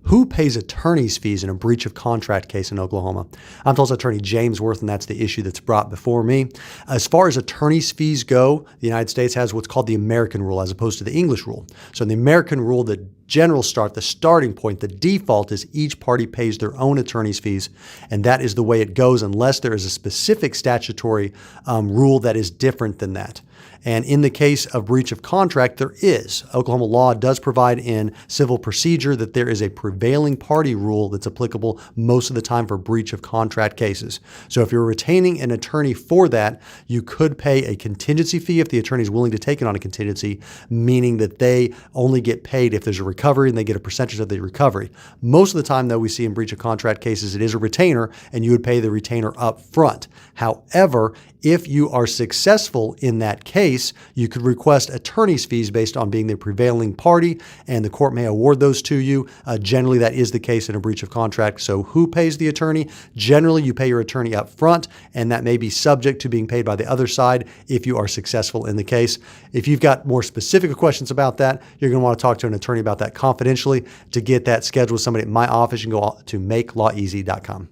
Who pays attorney's fees in a breach of contract case in Oklahoma? I'm Tulsa Attorney James Worth, and that's the issue that's brought before me. As far as attorney's fees go, the United States has what's called the American rule as opposed to the English rule. So in the American rule, the starting point, the default is each party pays their own attorney's fees, and that is the way it goes unless there is a specific statutory rule that is different than that. And in the case of breach of contract, there is. Oklahoma law does provide in civil procedure that there is a prevailing party rule that's applicable most of the time for breach of contract cases. So if you're retaining an attorney for that, you could pay a contingency fee if the attorney is willing to take it on a contingency, meaning that they only get paid if there's a recovery and they get a percentage of the recovery. Most of the time, though, we see in breach of contract cases, it is a retainer and you would pay the retainer up front. However, if you are successful in that case, you could request attorney's fees based on being the prevailing party, and the court may award those to you. Generally, that is the case in a breach of contract. So who pays the attorney? Generally, you pay your attorney up front, and that may be subject to being paid by the other side if you are successful in the case. If you've got more specific questions about that, you're going to want to talk to an attorney about that confidentially. To get that scheduled with somebody at my office, you can go to makelawEasy.com.